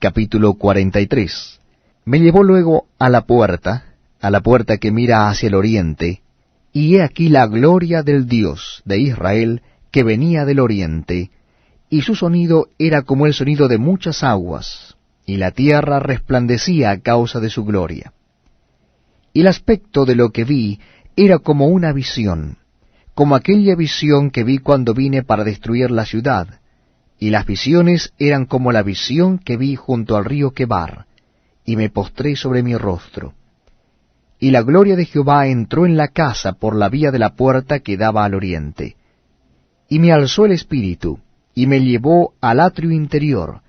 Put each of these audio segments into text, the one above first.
Capítulo 43. Me llevó luego a la puerta que mira hacia el oriente, y he aquí la gloria del Dios de Israel que venía del oriente, y su sonido era como el sonido de muchas aguas, y la tierra resplandecía a causa de su gloria. Y el aspecto de lo que vi era como una visión, como aquella visión que vi cuando vine para destruir la ciudad, y las visiones eran como la visión que vi junto al río Quebar, y me postré sobre mi rostro. Y la gloria de Jehová entró en la casa por la vía de la puerta que daba al oriente. Y me alzó el espíritu, y me llevó al atrio interior,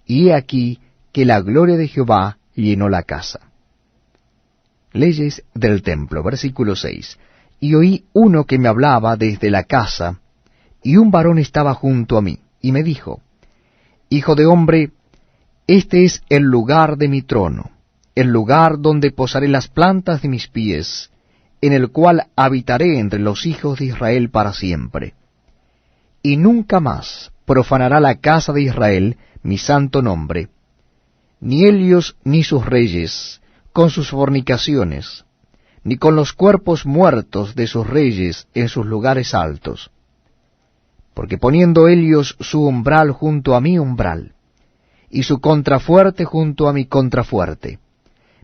y he aquí que la gloria de Jehová llenó la casa. Leyes del templo, versículo 6. Y oí uno que me hablaba desde la casa, y un varón estaba junto a mí, y me dijo: Hijo de hombre, este es el lugar de mi trono, el lugar donde posaré las plantas de mis pies, en el cual habitaré entre los hijos de Israel para siempre. Y nunca más profanará la casa de Israel mi santo nombre, ni ellos ni sus reyes, con sus fornicaciones, ni con los cuerpos muertos de sus reyes en sus lugares altos. Porque poniendo ellos su umbral junto a mi umbral, y su contrafuerte junto a mi contrafuerte,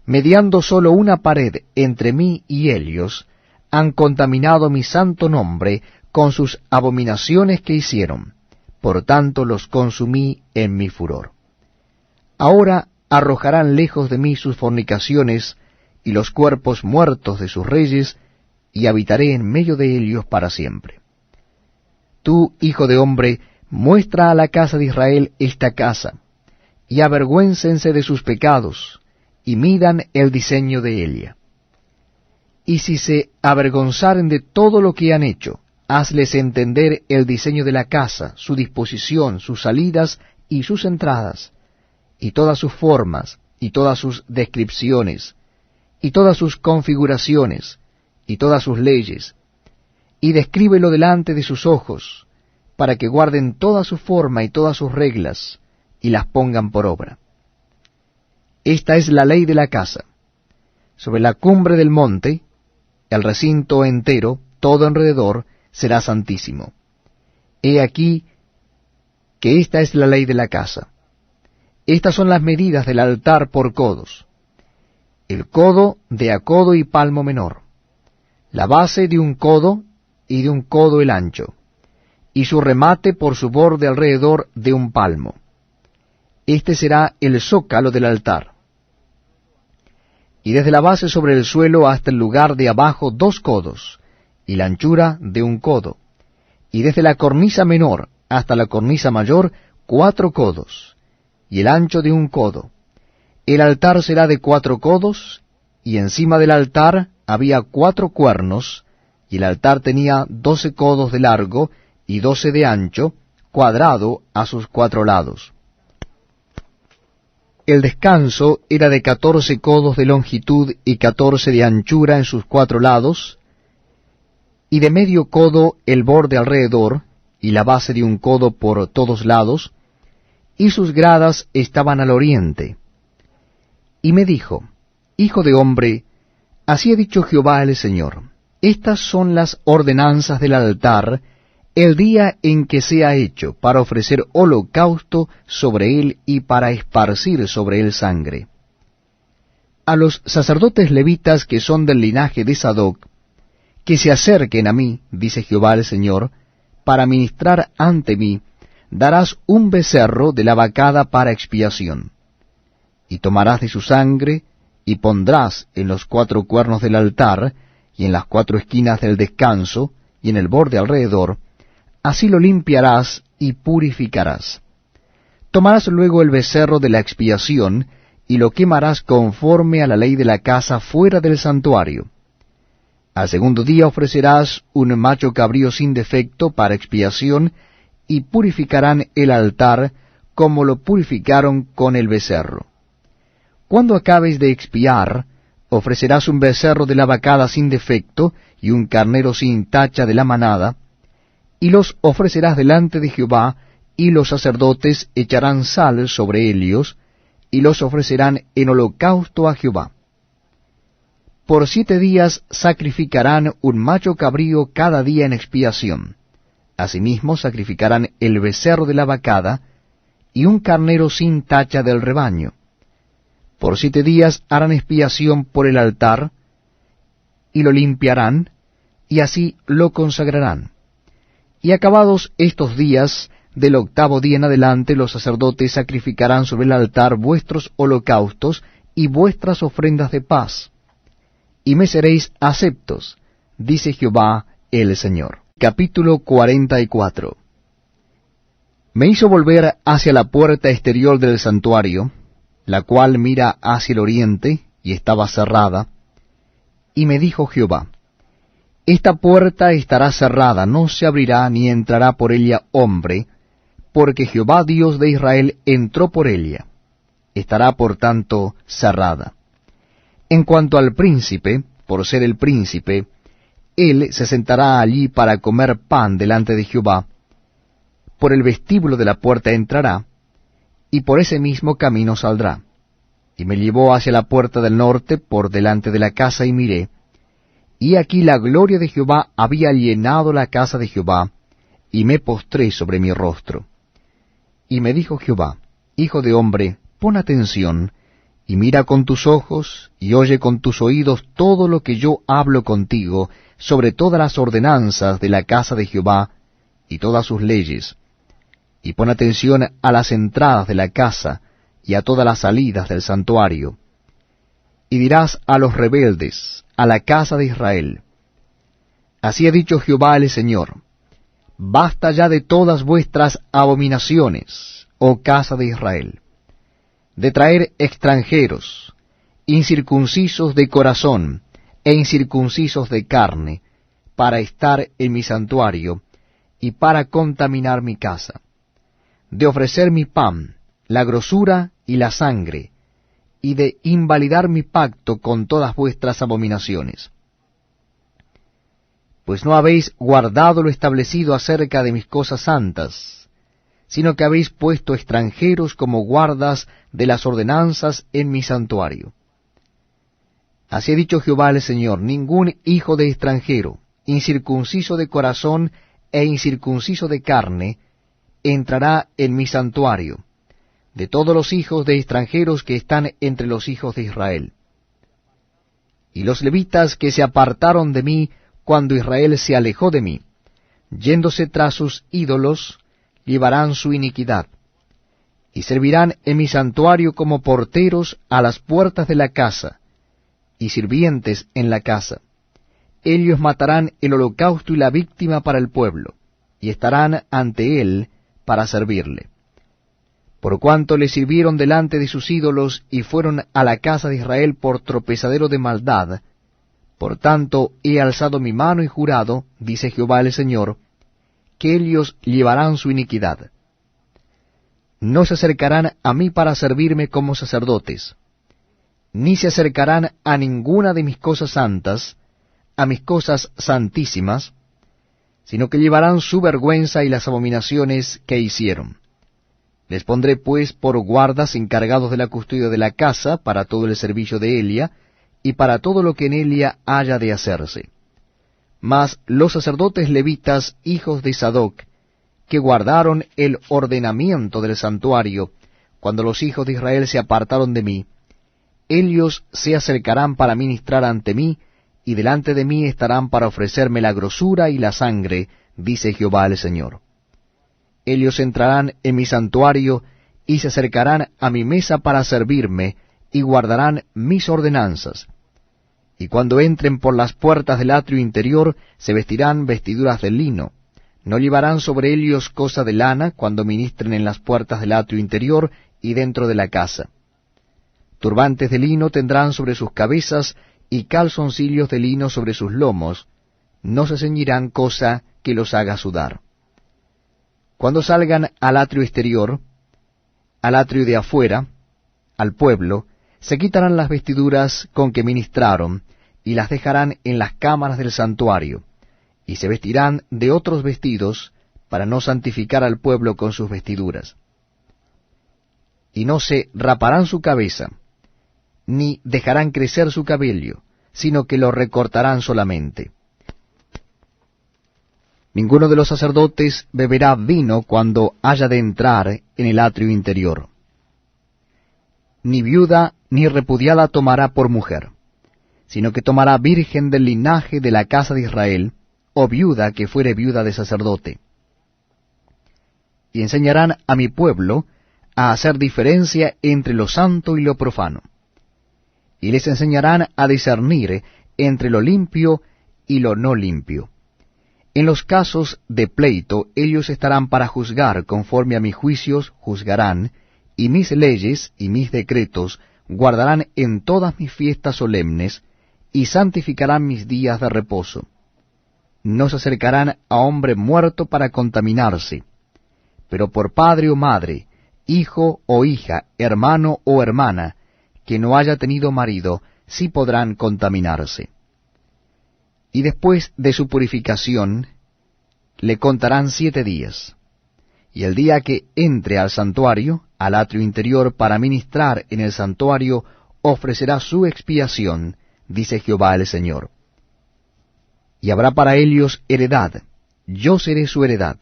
mediando sólo una pared entre mí y ellos, han contaminado mi santo nombre con sus abominaciones que hicieron, por tanto los consumí en mi furor. Ahora arrojarán lejos de mí sus fornicaciones y los cuerpos muertos de sus reyes, y habitaré en medio de ellos para siempre. Tú, hijo de hombre, muestra a la casa de Israel esta casa, y avergüéncense de sus pecados, y midan el diseño de ella. Y si se avergonzaren de todo lo que han hecho, hazles entender el diseño de la casa, su disposición, sus salidas y sus entradas, y todas sus formas, y todas sus descripciones, y todas sus configuraciones, y todas sus leyes, y descríbelo delante de sus ojos, para que guarden toda su forma y todas sus reglas, y las pongan por obra. Esta es la ley de la casa. Sobre la cumbre del monte, el recinto entero, todo alrededor, será santísimo. He aquí que esta es la ley de la casa. Estas son las medidas del altar por codos. El codo de a codo y palmo menor, la base de un codo y de un codo el ancho, y su remate por su borde alrededor de un palmo. Este será el zócalo del altar. Y desde la base sobre el suelo hasta el lugar de abajo 2 codos, y la anchura de un codo, y desde la cornisa menor hasta la cornisa mayor 4 codos, y el ancho de un codo. El altar será de 4 codos, y encima del altar había 4 cuernos, y el altar tenía 12 codos de largo y 12 de ancho, cuadrado a sus 4 lados. El descanso era de 14 codos de longitud y 14 de anchura en sus 4 lados, y de medio codo el borde alrededor, y la base de un codo por todos lados, y sus gradas estaban al oriente. Y me dijo: Hijo de hombre, así ha dicho Jehová el Señor, estas son las ordenanzas del altar, el día en que sea hecho, para ofrecer holocausto sobre él y para esparcir sobre él sangre. A los sacerdotes levitas que son del linaje de Sadoc, que se acerquen a mí, dice Jehová el Señor, para ministrar ante mí, darás un becerro de la vacada para expiación. Y tomarás de su sangre, y pondrás en los 4 cuernos del altar, y en las 4 esquinas del descanso, y en el borde alrededor, así lo limpiarás y purificarás. Tomarás luego el becerro de la expiación, y lo quemarás conforme a la ley de la casa fuera del santuario. Al segundo día ofrecerás un macho cabrío sin defecto para expiación, y purificarán el altar como lo purificaron con el becerro. Cuando acabes de expiar, ofrecerás un becerro de la vacada sin defecto, y un carnero sin tacha de la manada, y los ofrecerás delante de Jehová, y los sacerdotes echarán sal sobre ellos, y los ofrecerán en holocausto a Jehová. Por 7 días sacrificarán un macho cabrío cada día en expiación. Asimismo sacrificarán el becerro de la vacada, y un carnero sin tacha del rebaño. Por 7 días harán expiación por el altar, y lo limpiarán, y así lo consagrarán. Y acabados estos días, del 8º día en adelante, los sacerdotes sacrificarán sobre el altar vuestros holocaustos y vuestras ofrendas de paz, y me seréis aceptos, dice Jehová el Señor. Capítulo 44. Me hizo volver hacia la puerta exterior del santuario, la cual mira hacia el oriente, y estaba cerrada, y me dijo Jehová: esta puerta estará cerrada, no se abrirá ni entrará por ella hombre, porque Jehová Dios de Israel entró por ella. Estará por tanto cerrada. En cuanto al príncipe, por ser el príncipe, él se sentará allí para comer pan delante de Jehová. Por el vestíbulo de la puerta entrará, y por ese mismo camino saldrá. Y me llevó hacia la puerta del norte, por delante de la casa, y miré, y aquí la gloria de Jehová había llenado la casa de Jehová, y me postré sobre mi rostro. Y me dijo Jehová: hijo de hombre, pon atención, y mira con tus ojos, y oye con tus oídos todo lo que yo hablo contigo sobre todas las ordenanzas de la casa de Jehová, y todas sus leyes. Y pon atención a las entradas de la casa, y a todas las salidas del santuario. Y dirás a los rebeldes, a la casa de Israel: así ha dicho Jehová el Señor: basta ya de todas vuestras abominaciones, oh casa de Israel, de traer extranjeros, incircuncisos de corazón e incircuncisos de carne, para estar en mi santuario y para contaminar mi casa, de ofrecer mi pan, la grosura y la sangre, y de invalidar mi pacto con todas vuestras abominaciones. Pues no habéis guardado lo establecido acerca de mis cosas santas, sino que habéis puesto extranjeros como guardas de las ordenanzas en mi santuario. Así ha dicho Jehová el Señor: ningún hijo de extranjero, incircunciso de corazón e incircunciso de carne, entrará en mi santuario, de todos los hijos de extranjeros que están entre los hijos de Israel. Y los levitas que se apartaron de mí cuando Israel se alejó de mí, yéndose tras sus ídolos, llevarán su iniquidad, y servirán en mi santuario como porteros a las puertas de la casa, y sirvientes en la casa. Ellos matarán el holocausto y la víctima para el pueblo, y estarán ante él para servirle. Por cuanto le sirvieron delante de sus ídolos y fueron a la casa de Israel por tropezadero de maldad, por tanto he alzado mi mano y jurado, dice Jehová el Señor, que ellos llevarán su iniquidad. No se acercarán a mí para servirme como sacerdotes, ni se acercarán a ninguna de mis cosas santas, a mis cosas santísimas, sino que llevarán su vergüenza y las abominaciones que hicieron. Les pondré pues por guardas encargados de la custodia de la casa para todo el servicio de Elia, y para todo lo que en Elia haya de hacerse. Mas los sacerdotes levitas, hijos de Sadoc, que guardaron el ordenamiento del santuario, cuando los hijos de Israel se apartaron de mí, ellos se acercarán para ministrar ante mí, y delante de mí estarán para ofrecerme la grosura y la sangre, dice Jehová el Señor. Ellos entrarán en mi santuario, y se acercarán a mi mesa para servirme, y guardarán mis ordenanzas. Y cuando entren por las puertas del atrio interior, se vestirán vestiduras de lino. No llevarán sobre ellos cosa de lana cuando ministren en las puertas del atrio interior y dentro de la casa. Turbantes de lino tendrán sobre sus cabezas, y calzoncillos de lino sobre sus lomos. No se ceñirán cosa que los haga sudar. Cuando salgan al atrio exterior, al atrio de afuera, al pueblo, se quitarán las vestiduras con que ministraron, y las dejarán en las cámaras del santuario, y se vestirán de otros vestidos, para no santificar al pueblo con sus vestiduras. y no se raparán su cabeza, ni dejarán crecer su cabello, sino que lo recortarán solamente. Ninguno de los sacerdotes beberá vino cuando haya de entrar en el atrio interior. Ni viuda ni repudiada tomará por mujer, sino que tomará virgen del linaje de la casa de Israel, o viuda que fuere viuda de sacerdote. Y enseñarán a mi pueblo a hacer diferencia entre lo santo y lo profano. Y les enseñarán a discernir entre lo limpio y lo no limpio. En los casos de pleito ellos estarán para juzgar, conforme a mis juicios juzgarán, y mis leyes y mis decretos guardarán en todas mis fiestas solemnes, y santificarán mis días de reposo. No se acercarán a hombre muerto para contaminarse, pero por padre o madre, hijo o hija, hermano o hermana, que no haya tenido marido, sí podrán contaminarse. Y después de su purificación, le contarán 7 días. Y el día que entre al santuario, al atrio interior, para ministrar en el santuario, ofrecerá su expiación, dice Jehová el Señor. Y habrá para ellos heredad, yo seré su heredad,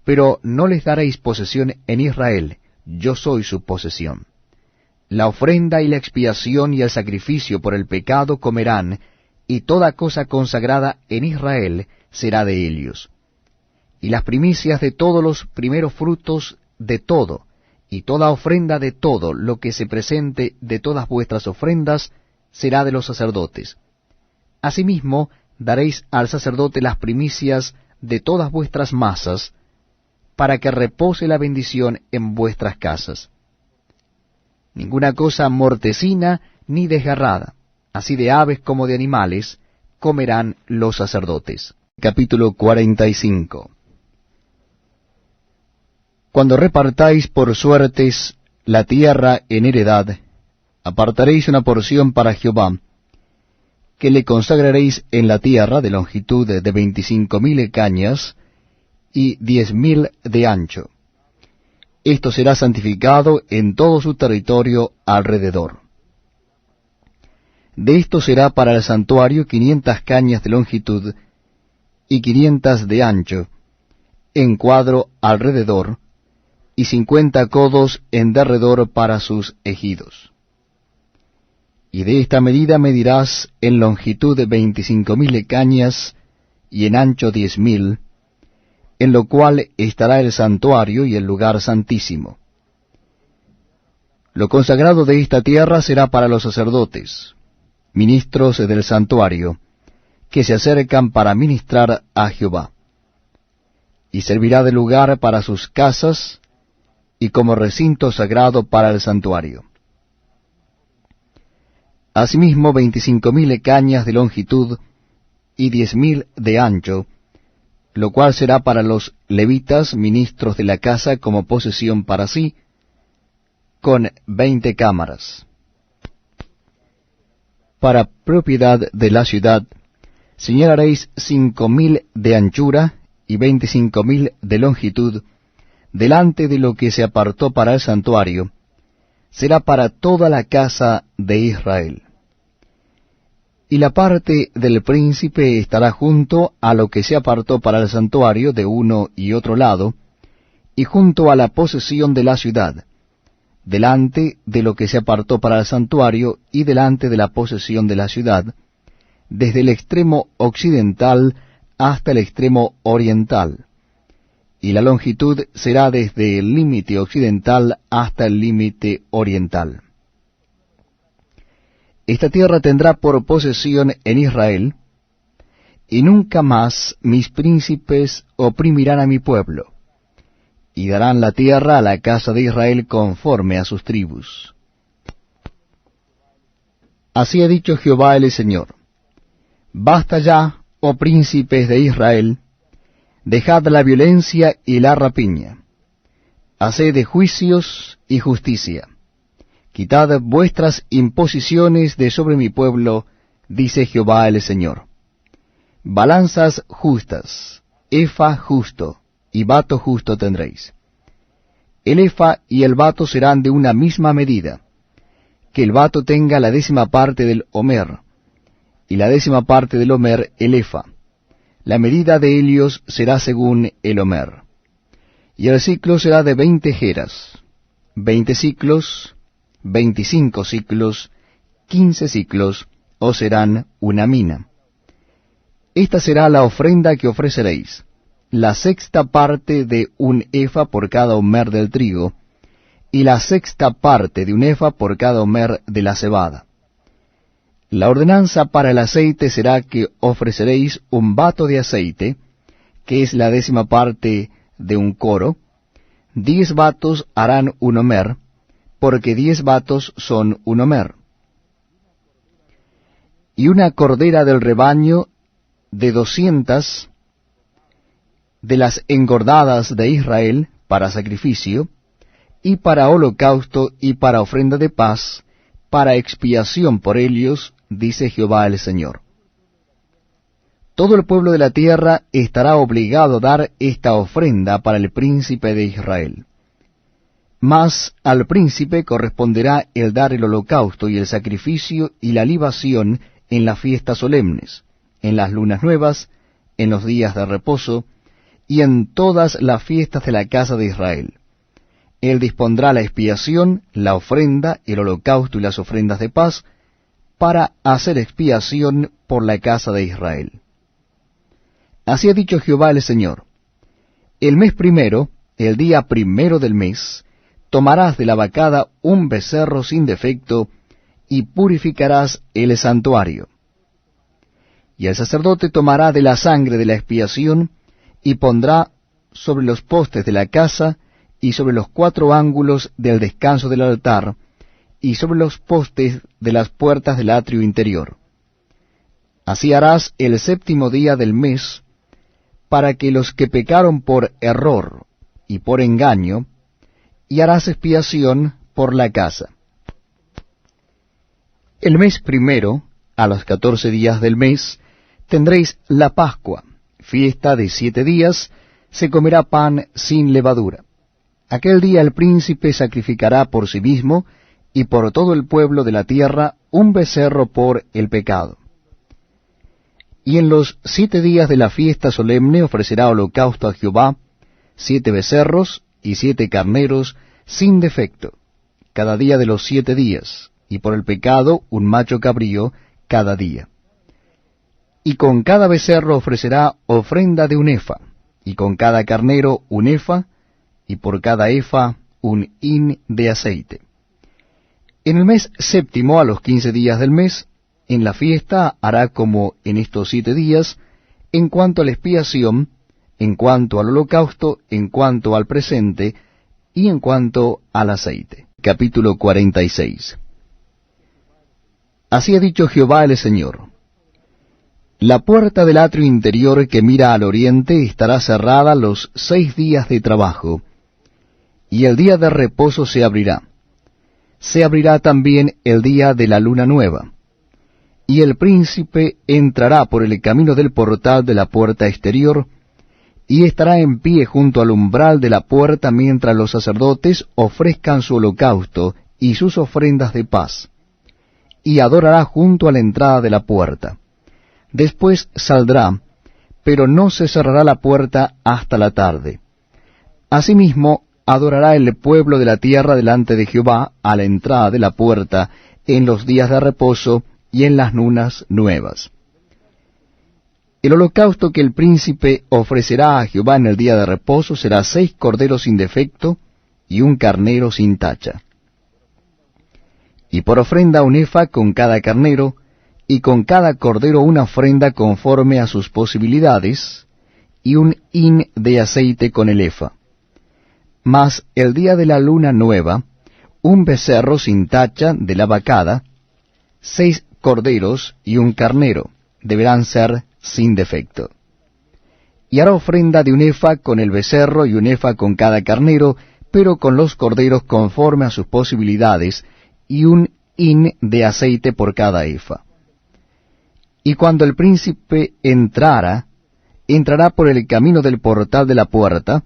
pero no les daréis posesión en Israel, yo soy su posesión. La ofrenda y la expiación y el sacrificio por el pecado comerán, y toda cosa consagrada en Israel será de ellos. Y las primicias de todos los primeros frutos de todo, y toda ofrenda de todo lo que se presente de todas vuestras ofrendas, será de los sacerdotes. Asimismo, daréis al sacerdote las primicias de todas vuestras masas, para que repose la bendición en vuestras casas. Ninguna cosa mortecina ni desgarrada, así de aves como de animales, comerán los sacerdotes. Capítulo 45. Cuando repartáis por suertes la tierra en heredad, apartaréis una porción para Jehová, que le consagraréis en la tierra de longitud de 25,000 cañas y 10,000 de ancho. Esto será santificado en todo su territorio alrededor. De esto será para el santuario 500 cañas de longitud y 500 de ancho, en cuadro alrededor, y 50 codos en derredor para sus ejidos. Y de esta medida medirás en longitud 25,000 cañas y en ancho 10,000, en lo cual estará el santuario y el lugar santísimo. Lo consagrado de esta tierra será para los sacerdotes, ministros del santuario, que se acercan para ministrar a Jehová. Y servirá de lugar para sus casas, y como recinto sagrado para el santuario. Asimismo 25,000 cañas de longitud y 10,000 de ancho, lo cual será para los levitas, ministros de la casa, como posesión para sí, con 20 cámaras. Para propiedad de la ciudad, señalaréis 5,000 de anchura y 25,000 de longitud, delante de lo que se apartó para el santuario, será para toda la casa de Israel. Y la parte del príncipe estará junto a lo que se apartó para el santuario de uno y otro lado, y junto a la posesión de la ciudad, delante de lo que se apartó para el santuario y delante de la posesión de la ciudad, desde el extremo occidental hasta el extremo oriental. Y la longitud será desde el límite occidental hasta el límite oriental. Esta tierra tendrá por posesión en Israel, y nunca más mis príncipes oprimirán a mi pueblo, y darán la tierra a la casa de Israel conforme a sus tribus. Así ha dicho Jehová el Señor: Basta ya, oh príncipes de Israel, dejad la violencia y la rapiña, haced juicios y justicia, quitad vuestras imposiciones de sobre mi pueblo, dice Jehová el Señor. Balanzas justas, efa justo, y bato justo tendréis. El efa y el bato serán de una misma medida, que el bato tenga la 10ª parte del homer, y la 10ª parte del homer el efa. La medida de helios será según el homer. Y el ciclo será de 20 geras, 20 ciclos, 25 ciclos, 15 ciclos, o serán una mina. Esta será la ofrenda que ofreceréis, la 6ª parte de un efa por cada homer del trigo, y la 6ª parte de un efa por cada homer de la cebada. La ordenanza para el aceite será que ofreceréis un bato de aceite, que es la 10ª parte de un coro. 10 batos harán un homer, porque 10 batos son un homer. Y una cordera del rebaño de 200 de las engordadas de Israel para sacrificio, y para holocausto y para ofrenda de paz, para expiación por ellos, dice Jehová el Señor. Todo el pueblo de la tierra estará obligado a dar esta ofrenda para el príncipe de Israel. Mas al príncipe corresponderá el dar el holocausto y el sacrificio y la libación en las fiestas solemnes, en las lunas nuevas, en los días de reposo, y en todas las fiestas de la casa de Israel. Él dispondrá la expiación, la ofrenda, el holocausto y las ofrendas de paz, para hacer expiación por la casa de Israel. Así ha dicho Jehová el Señor: el mes primero, el día primero del mes, tomarás de la vacada un becerro sin defecto, y purificarás el santuario. Y el sacerdote tomará de la sangre de la expiación, y pondrá sobre los postes de la casa, y sobre los 4 ángulos del descanso del altar, y sobre los postes de las puertas del atrio interior. Así harás el 7º día del mes, para que los que pecaron por error y por engaño, y harás expiación por la casa. El mes primero, a los 14 días del mes, tendréis la Pascua, fiesta de 7 días, se comerá pan sin levadura. Aquel día el príncipe sacrificará por sí mismo y por todo el pueblo de la tierra un becerro por el pecado. Y en los 7 días de la fiesta solemne ofrecerá holocausto a Jehová, 7 becerros y 7 carneros sin defecto, cada día de los 7 días, y por el pecado un macho cabrío cada día. Y con cada becerro ofrecerá ofrenda de un efa, y con cada carnero un efa, y por cada efa un hin de aceite. En el mes séptimo, a los 15 días del mes, en la fiesta hará como en estos 7 días, en cuanto a la expiación, en cuanto al holocausto, en cuanto al presente, y en cuanto al aceite. Capítulo 46. Así ha dicho Jehová el Señor: la puerta del atrio interior que mira al oriente estará cerrada los 6 días de trabajo, y el día de reposo se abrirá. Se abrirá también el día de la luna nueva. Y el príncipe entrará por el camino del portal de la puerta exterior, y estará en pie junto al umbral de la puerta mientras los sacerdotes ofrezcan su holocausto y sus ofrendas de paz, y adorará junto a la entrada de la puerta. Después saldrá, pero no se cerrará la puerta hasta la tarde. Asimismo, adorará el pueblo de la tierra delante de Jehová a la entrada de la puerta en los días de reposo y en las lunas nuevas. El holocausto que el príncipe ofrecerá a Jehová en el día de reposo será 6 corderos sin defecto y un carnero sin tacha. Y por ofrenda un efa con cada carnero, y con cada cordero una ofrenda conforme a sus posibilidades, y un hin de aceite con el efa. Mas el día de la luna nueva, un becerro sin tacha de la vacada, 6 corderos y un carnero, deberán ser sin defecto. Y hará ofrenda de un efa con el becerro y un efa con cada carnero, pero con los corderos conforme a sus posibilidades, y un hin de aceite por cada efa. Y cuando el príncipe entrará por el camino del portal de la puerta,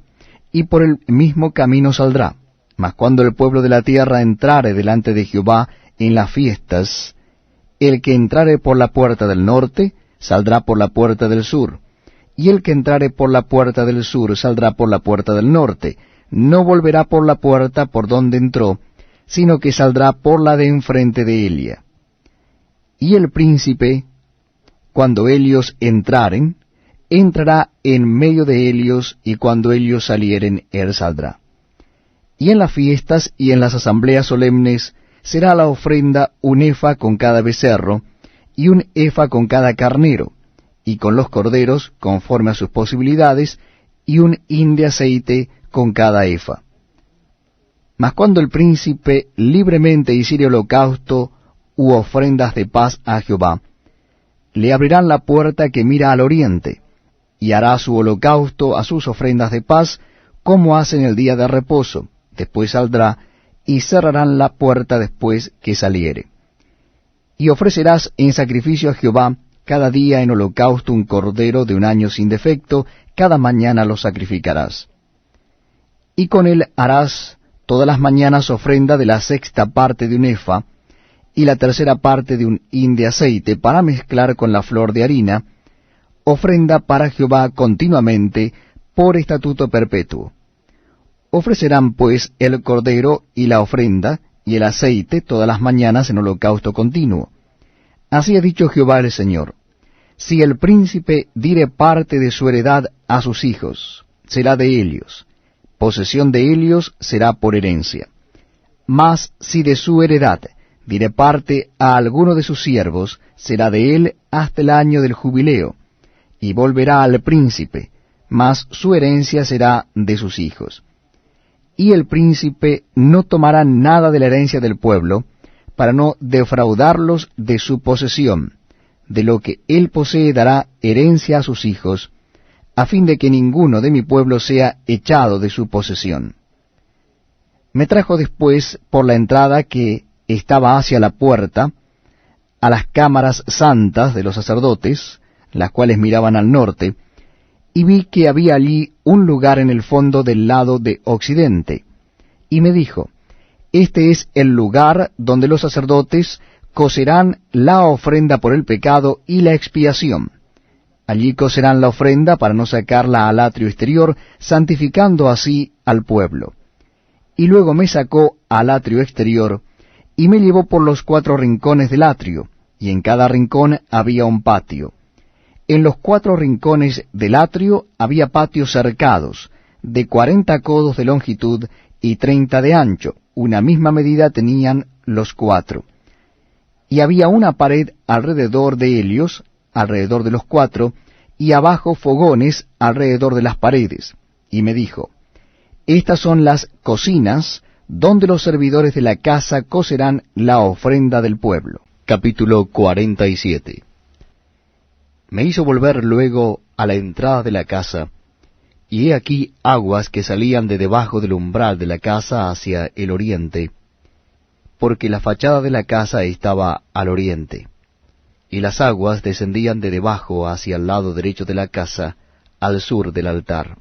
y por el mismo camino saldrá, Mas cuando el pueblo de la tierra entrare delante de Jehová en las fiestas, el que entrare por la puerta del norte, saldrá por la puerta del sur, y el que entrare por la puerta del sur, saldrá por la puerta del norte, no volverá por la puerta por donde entró, sino que saldrá por la de enfrente de Elia. Y el príncipe, cuando ellos entraren, entrará en medio de ellos, y cuando ellos salieren, él saldrá. Y en las fiestas y en las asambleas solemnes será la ofrenda un efa con cada becerro, y un efa con cada carnero, y con los corderos, conforme a sus posibilidades, y un hin de aceite con cada efa. Mas cuando el príncipe libremente hiciere holocausto u ofrendas de paz a Jehová, le abrirán la puerta que mira al oriente, y hará su holocausto a sus ofrendas de paz, como hacen el día de reposo. Después saldrá, y cerrarán la puerta después que saliere. Y ofrecerás en sacrificio a Jehová cada día en holocausto un cordero de un año sin defecto, cada mañana lo sacrificarás. Y con él harás todas las mañanas ofrenda de la sexta parte de un efa, y la tercera parte de un hin de aceite, para mezclar con la flor de harina, ofrenda para Jehová continuamente, por estatuto perpetuo. Ofrecerán pues el cordero y la ofrenda y el aceite todas las mañanas en holocausto continuo. Así ha dicho Jehová el Señor: si el príncipe diere parte de su heredad a sus hijos, será de ellos, posesión de ellos será por herencia. Mas si de su heredad diere parte a alguno de sus siervos, será de él hasta el año del jubileo, y volverá al príncipe, mas su herencia será de sus hijos. Y el príncipe no tomará nada de la herencia del pueblo, para no defraudarlos de su posesión. De lo que él posee dará herencia a sus hijos, a fin de que ninguno de mi pueblo sea echado de su posesión. Me trajo después por la entrada que estaba hacia la puerta, a las cámaras santas de los sacerdotes, las cuales miraban al norte, y vi que había allí un lugar en el fondo del lado de occidente. Y me dijo: este es el lugar donde los sacerdotes cocerán la ofrenda por el pecado y la expiación. Allí cocerán la ofrenda para no sacarla al atrio exterior, santificando así al pueblo. Y luego me sacó al atrio exterior, y me llevó por los 4 rincones del atrio, y en cada rincón había un patio. En los 4 rincones del atrio había patios cercados, de 40 codos de longitud y 30 de ancho, una misma medida tenían los 4. Y había una pared alrededor de ellos, alrededor de los 4, y abajo fogones alrededor de las paredes. Y me dijo: estas son las cocinas donde los servidores de la casa cocerán la ofrenda del pueblo. Capítulo 47. Me hizo volver luego a la entrada de la casa, y he aquí aguas que salían de debajo del umbral de la casa hacia el oriente, porque la fachada de la casa estaba al oriente, y las aguas descendían de debajo hacia el lado derecho de la casa, al sur del altar.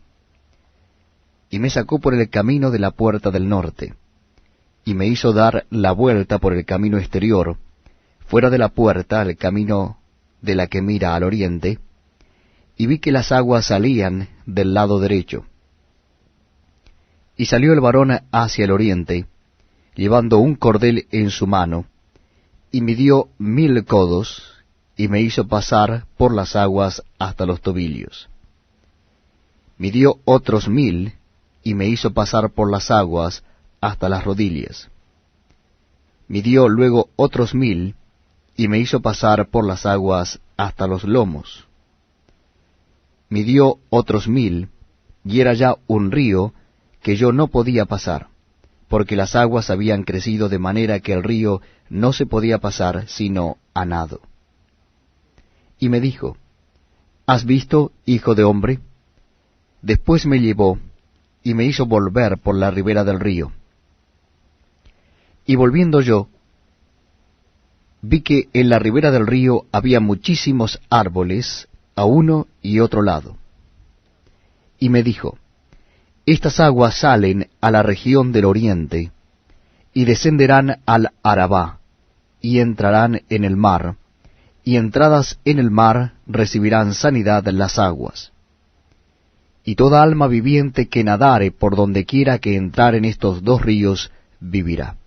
Y me sacó por el camino de la puerta del norte, y me hizo dar la vuelta por el camino exterior, fuera de la puerta, al camino de la que mira al oriente, y vi que las aguas salían del lado derecho. Y salió el varón hacia el oriente, llevando un cordel en su mano, y midió 1000 codos, y me hizo pasar por las aguas hasta los tobillos. Midió otros 1000, y me hizo pasar por las aguas hasta las rodillas. Midió luego otros 1000, y me hizo pasar por las aguas hasta los lomos. Midió otros 1000, y era ya un río que yo no podía pasar, porque las aguas habían crecido de manera que el río no se podía pasar sino a nado. Y me dijo: ¿has visto, hijo de hombre? Después me llevó, y me hizo volver por la ribera del río. Y volviendo yo, vi que en la ribera del río había muchísimos árboles a uno y otro lado. Y me dijo: Estas aguas salen a la región del oriente, y descenderán al Arabá, y entrarán en el mar, y entradas en el mar recibirán sanidad las aguas. Y toda alma viviente que nadare por donde quiera que entrar en estos dos ríos vivirá.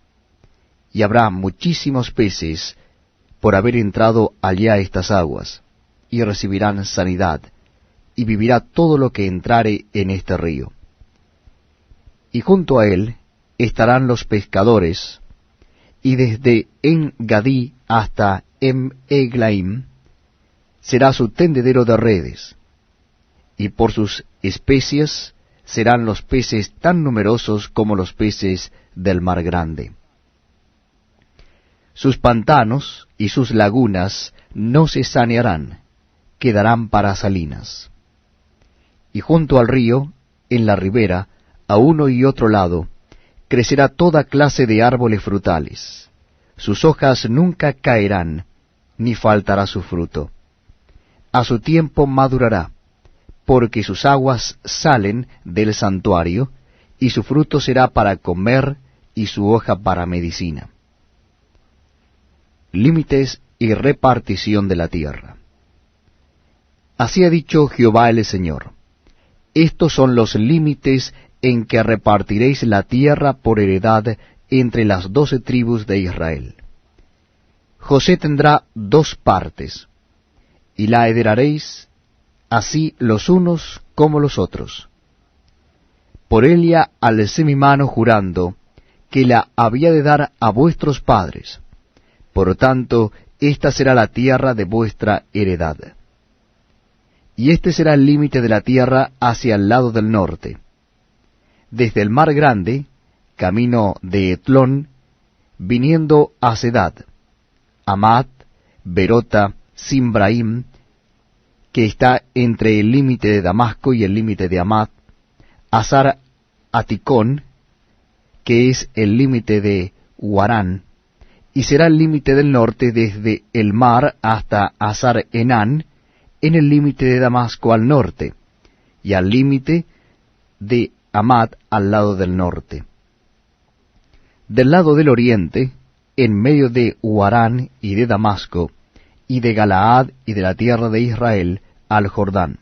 Y habrá muchísimos peces por haber entrado allá estas aguas, y recibirán sanidad, y vivirá todo lo que entrare en este río. Y junto a él estarán los pescadores, y desde En-Gadí hasta Eglaim será su tendedero de redes, y por sus especies serán los peces tan numerosos como los peces del mar grande. Sus pantanos y sus lagunas no se sanearán, quedarán para salinas. Y junto al río, en la ribera, a uno y otro lado, crecerá toda clase de árboles frutales. Sus hojas nunca caerán, ni faltará su fruto. A su tiempo madurará, porque sus aguas salen del santuario, y su fruto será para comer, y su hoja para medicina. Límites y repartición de la tierra. Así ha dicho Jehová el Señor: estos son los límites en que repartiréis la tierra por heredad entre las 12 tribus de Israel. José tendrá 2 partes, y la heredaréis así los unos como los otros. Por ella alcé mi mano jurando que la había de dar a vuestros padres. Por tanto, esta será la tierra de vuestra heredad. Y este será el límite de la tierra hacia el lado del norte. Desde el mar grande, camino de Etlón, viniendo a Sedad, Amat, Berota, Simbraim, que está entre el límite de Damasco y el límite de Amat, Hazar Aticón, que es el límite de Huarán, y será el límite del norte desde el mar hasta Hazar Enán, en el límite de Damasco al norte, y al límite de Amat al lado del norte. Del lado del oriente, en medio de Huarán y de Damasco, y de Galaad y de la tierra de Israel, al Jordán.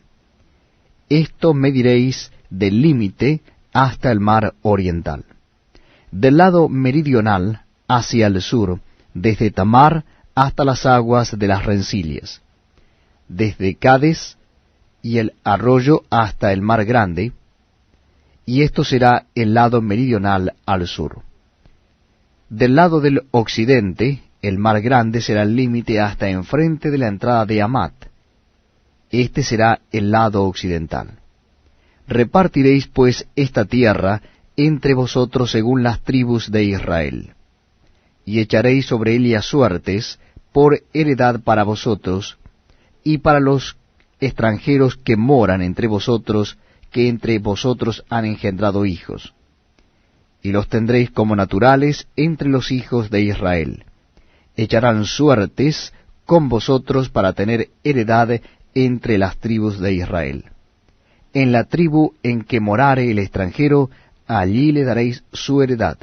Esto mediréis del límite hasta el mar oriental. Del lado meridional hacia el sur, desde Tamar hasta las aguas de las rencillas, desde Cades y el arroyo hasta el mar grande, y esto será el lado meridional al sur. Del lado del occidente, el mar grande será el límite hasta enfrente de la entrada de Amat. Este será el lado occidental. Repartiréis pues esta tierra entre vosotros según las tribus de Israel, y echaréis sobre ella suertes por heredad para vosotros, y para los extranjeros que moran entre vosotros, que entre vosotros han engendrado hijos. Y los tendréis como naturales entre los hijos de Israel. Echarán suertes con vosotros para tener heredad entre las tribus de Israel. En la tribu en que morare el extranjero, allí le daréis su heredad,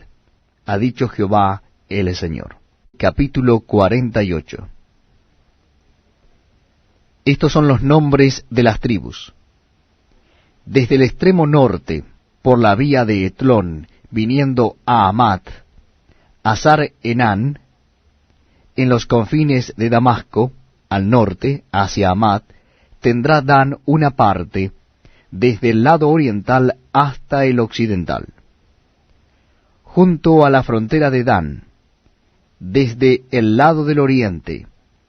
ha dicho Jehová el Señor. Capítulo 48. Estos son los nombres de las tribus. Desde el extremo norte, por la vía de Etlón, viniendo a Amat, Hazar Enán, en los confines de Damasco, al norte, hacia Amat, tendrá Dan una parte, desde el lado oriental hasta el occidental. Junto a la frontera de Dan, desde el lado del oriente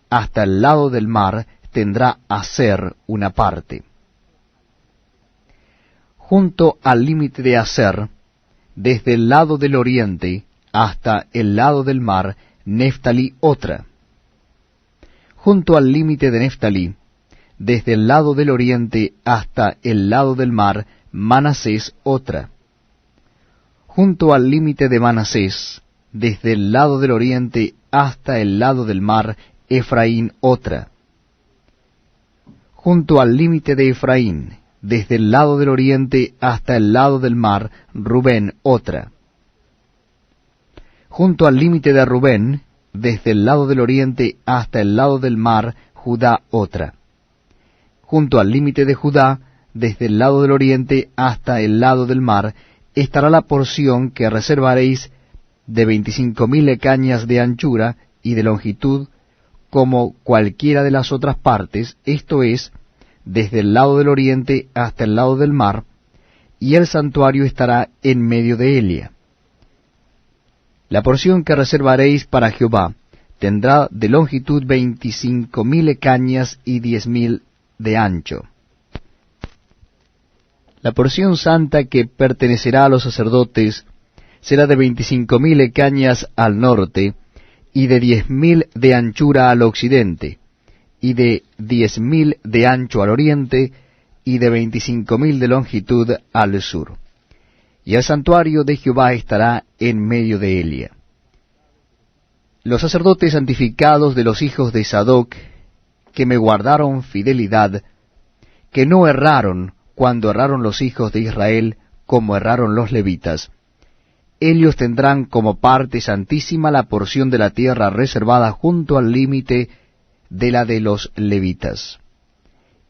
hasta el lado del mar, tendrá Aser una parte. Junto al límite de Aser, desde el lado del oriente hasta el lado del mar, Neftalí otra. Junto al límite de Neftalí, desde el lado del oriente hasta el lado del mar, Manasés otra. Junto al límite de Manasés, desde el lado del oriente hasta el lado del mar, Efraín otra. Junto al límite de Efraín, desde el lado del oriente hasta el lado del mar, Rubén otra. Junto al límite de Rubén, desde el lado del oriente hasta el lado del mar, Judá otra. Junto al límite de Judá, desde el lado del oriente hasta el lado del mar, estará la porción que reservaréis de 25,000 cañas de anchura y de longitud, como cualquiera de las otras partes, esto es, desde el lado del oriente hasta el lado del mar, y el santuario estará en medio de Elia. La porción que reservaréis para Jehová tendrá de longitud 25,000 cañas y 10,000 de ancho. La porción santa que pertenecerá a los sacerdotes será de 25,000 cañas al norte, y de 10,000 de anchura al occidente, y de 10,000 de ancho al oriente, y de 25,000 de longitud al sur. Y el santuario de Jehová estará en medio de Elia. Los sacerdotes santificados de los hijos de Sadoc, que me guardaron fidelidad, que no erraron cuando erraron los hijos de Israel, como erraron los levitas, ellos tendrán como parte santísima la porción de la tierra reservada junto al límite de la de los levitas,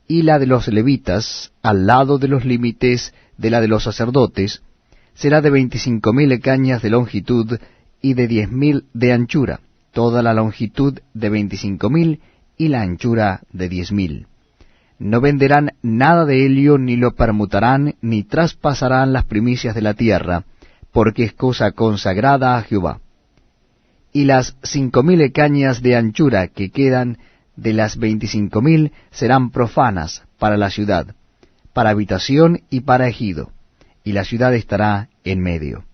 y la de los levitas, al lado de los límites de la de los sacerdotes, será de 25,000 cañas de longitud y de 10,000 de anchura, toda la longitud de 25,000 y la anchura de 10,000. No venderán nada de ello, ni lo permutarán, ni traspasarán las primicias de la tierra, porque es cosa consagrada a Jehová. Y las 5,000 cañas de anchura que quedan de las 25,000 serán profanas para la ciudad, para habitación y para ejido, y la ciudad estará en medio.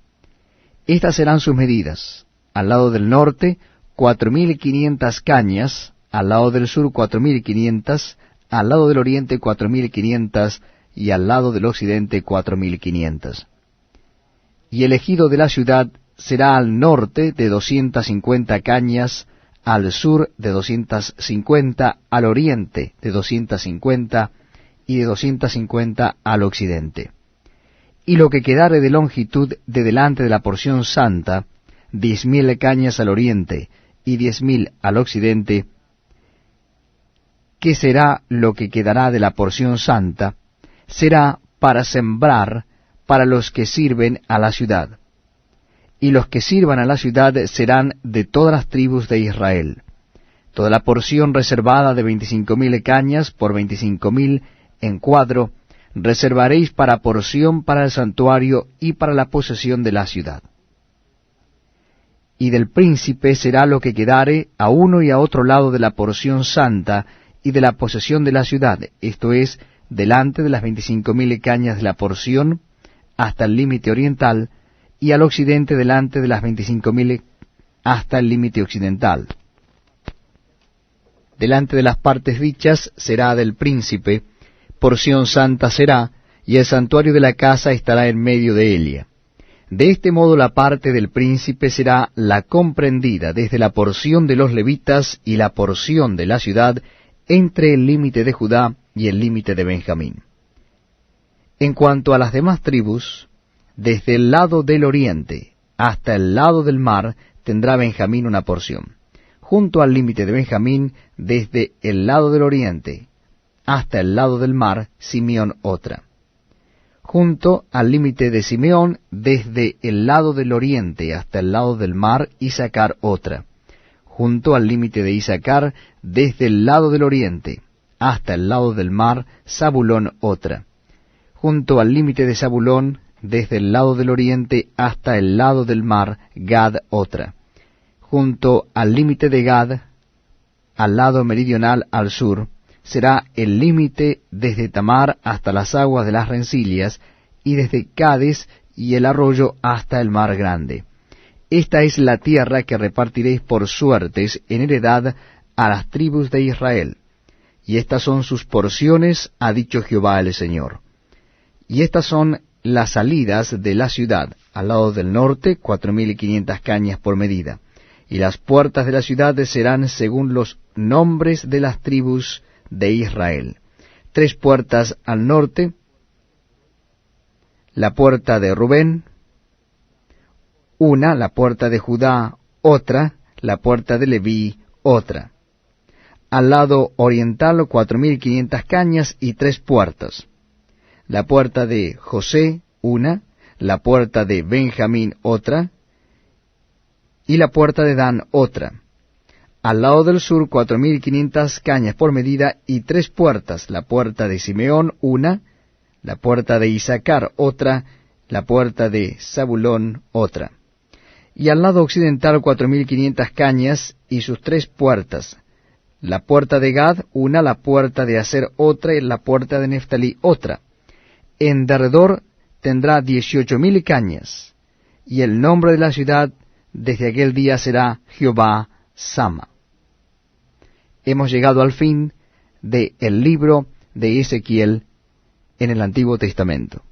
Estas serán sus medidas: al lado del norte 4,500 cañas, al lado del sur 4,500, al lado del oriente 4,500, y al lado del occidente 4,500. Y el ejido de la ciudad será al norte de 250 cañas, al sur de 250, al oriente de 250, y de 250 al occidente. Y lo que quedare de longitud de delante de la porción santa, 10,000 cañas al oriente, y 10,000 al occidente, que será lo que quedará de la porción santa, será para sembrar para los que sirven a la ciudad. Y los que sirvan a la ciudad serán de todas las tribus de Israel. Toda la porción reservada de 25,000 cañas por 25,000 en cuadro, reservaréis para porción para el santuario y para la posesión de la ciudad. Y del príncipe será lo que quedare a uno y a otro lado de la porción santa y de la posesión de la ciudad, esto es, delante de las 25,000 cañas de la porción, hasta el límite oriental, y al occidente delante de las 25,000 hasta el límite occidental. Delante de las partes dichas será del príncipe, porción santa será, y el santuario de la casa estará en medio de Elia. De este modo la parte del príncipe será la comprendida desde la porción de los levitas y la porción de la ciudad entre el límite de Judá y el límite de Benjamín. En cuanto a las demás tribus, desde el lado del oriente hasta el lado del mar tendrá Benjamín una porción. Junto al límite de Benjamín, desde el lado del oriente hasta el lado del mar, Simeón otra. Junto al límite de Simeón, desde el lado del oriente hasta el lado del mar, Isacar otra. Junto al límite de Isacar, desde el lado del oriente hasta el lado del mar, Zabulón otra. Junto al límite de Zabulón, desde el lado del oriente hasta el lado del mar, Gad otra. Junto al límite de Gad, al lado meridional al sur, será el límite desde Tamar hasta las aguas de las rencillas, y desde Cades y el arroyo hasta el mar grande. Esta es la tierra que repartiréis por suertes en heredad a las tribus de Israel. Y estas son sus porciones, ha dicho Jehová el Señor. Y estas son las salidas de la ciudad: al lado del norte 4,500 cañas por medida. Y las puertas de la ciudad serán según los nombres de las tribus de Israel: 3 puertas al norte, la puerta de Rubén, una, la puerta de Judá, otra, la puerta de Leví, otra. Al lado oriental 4.500 cañas y 3 puertas. La puerta de José, una, la puerta de Benjamín, otra, y la puerta de Dan, otra. Al lado del sur 4.500 cañas por medida y 3 puertas, la puerta de Simeón, una, la puerta de Isaacar, otra, la puerta de Zabulón, otra. Y al lado occidental 4.500 cañas y sus 3 puertas, la puerta de Gad, una, la puerta de Aser, otra, y la puerta de Neftalí, otra. En derredor tendrá 18.000 cañas, y el nombre de la ciudad desde aquel día será Jehová Sama. Hemos llegado al fin del libro de Ezequiel en el Antiguo Testamento.